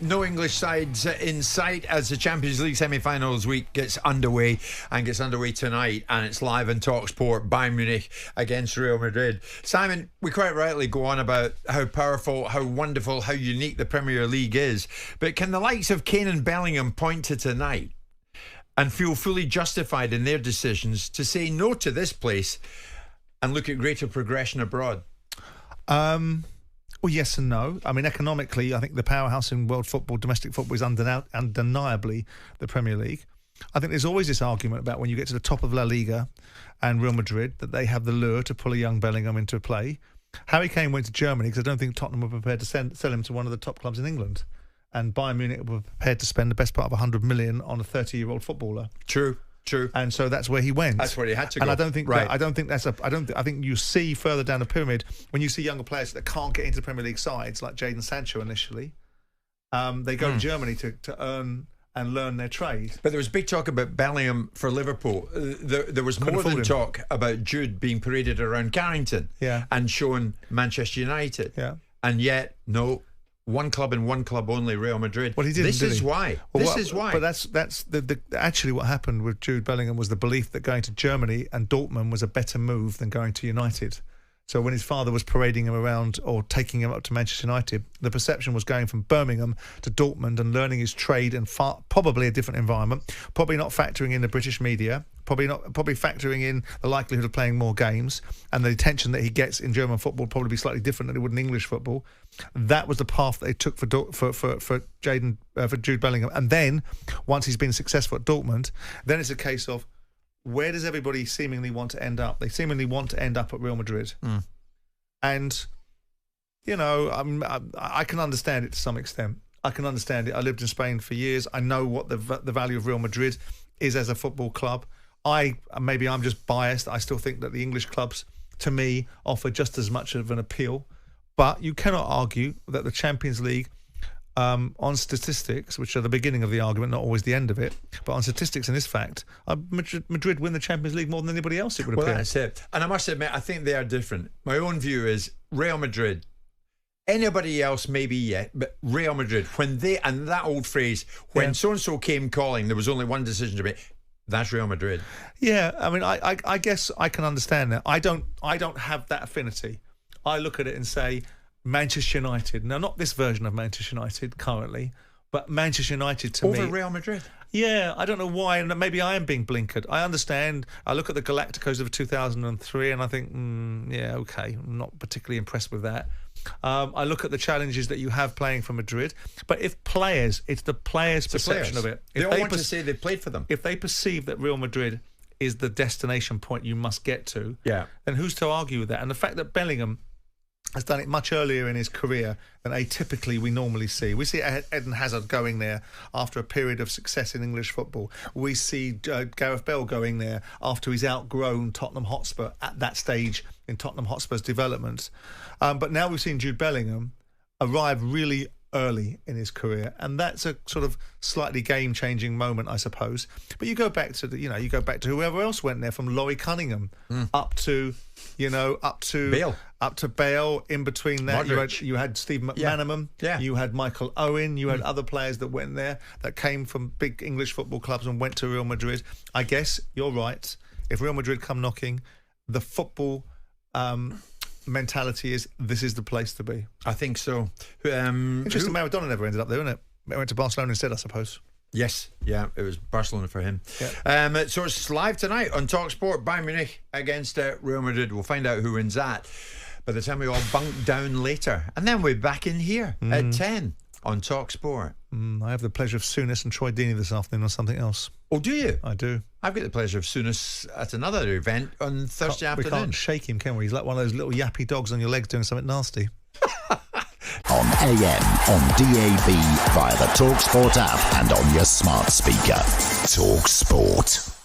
No English sides in sight as the Champions League semi-finals week gets underway tonight, and it's live on talkSPORT. Bayern Munich against Real Madrid. Simon, we quite rightly go on about how powerful, how wonderful, how unique the Premier League is, but can the likes of Kane and Bellingham point to tonight and feel fully justified in their decisions to say no to this place and look at greater progression abroad? Well, yes and no. I mean, economically, I think the powerhouse in world football, domestic football, is undeniably the Premier League. I think there's always this argument about when you get to the top of La Liga and Real Madrid that they have the lure to pull a young Bellingham into play. Harry Kane went to Germany because I don't think Tottenham were prepared to sell him to one of the top clubs in England. And Bayern Munich were prepared to spend the best part of 100 million on a 30-year-old footballer. True. And so that's where he went. That's where he had to go. And I think you see further down the pyramid when you see younger players that can't get into the Premier League sides, like Jadon Sancho initially. They go to Germany to earn and learn their trade. But there was big talk about Bellingham for Liverpool. There was more than talk about Jude being paraded around Carrington and shown Manchester United. Yeah. And yet, no. One club and one club only, Real Madrid. Well, he didn't. This is why. But that's actually what happened with Jude Bellingham was the belief that going to Germany and Dortmund was a better move than going to United. So when his father was parading him around or taking him up to Manchester United, the perception was going from Birmingham to Dortmund and learning his trade and probably a different environment, probably not factoring in the British media, probably factoring in the likelihood of playing more games, and the attention that he gets in German football would probably be slightly different than it would in English football. That was the path that they took for Jude Bellingham. And then once he's been successful at Dortmund, then it's a case of, where does everybody seemingly want to end up? They seemingly want to end up at Real Madrid. And, you know, I can understand it to some extent. I can understand it. I lived in Spain for years. I know what the value of Real Madrid is as a football club. Maybe I'm just biased. I still think that the English clubs, to me, offer just as much of an appeal. But you cannot argue that the Champions League, on statistics, which are the beginning of the argument, not always the end of it, but on statistics and this fact, Madrid win the Champions League more than anybody else, it would appear. Well, that's it. And I must admit, I think they are different. My own view is Real Madrid, anybody else maybe yet, but Real Madrid, when they, and that old phrase, when so-and-so came calling, there was only one decision to make. That's Real Madrid. Yeah, I mean, I guess I can understand that. I don't have that affinity. I look at it and say, Manchester United. Now, not this version of Manchester United currently, but Manchester United to me. Over Real Madrid? Yeah, I don't know why, and maybe I am being blinkered. I understand. I look at the Galacticos of 2003 and I think, yeah, okay, I'm not particularly impressed with that. I look at the challenges that you have playing for Madrid, but if players, it's the players' perception of it. They all want to say they played for them. If they perceive that Real Madrid is the destination point you must get to, then who's to argue with that? And the fact that Bellingham has done it much earlier in his career than atypically we normally see. We see Eden Hazard going there after a period of success in English football. We see Gareth Bale going there after he's outgrown Tottenham Hotspur at that stage in Tottenham Hotspur's development. But now we've seen Jude Bellingham arrive really early in his career, and that's a sort of slightly game-changing moment, I suppose. But you go back to whoever else went there, from Laurie Cunningham up to Bale. In between that, you had Steve McManaman, you had Michael Owen, you had other players that went there that came from big English football clubs and went to Real Madrid. I guess you're right. If Real Madrid come knocking, the football mentality is, this is the place to be. I think so. Interesting, Maradona never ended up there, isn't it? It went to Barcelona instead, I suppose. Yes, yeah, it was Barcelona for him. So it's live tonight on talkSPORT. Bayern Munich against Real Madrid. We'll find out who wins that by the time we all bunk down later. And then we're back in here at 10 on talkSPORT. I have the pleasure of Souness and Troy Deeney this afternoon on something else. Oh, do you? I do. I've got the pleasure of Souness at another event on Thursday afternoon. We can't shake him, can we? He's like one of those little yappy dogs on your legs doing something nasty. On AM, on DAB, via the talkSPORT app and on your smart speaker. talkSPORT.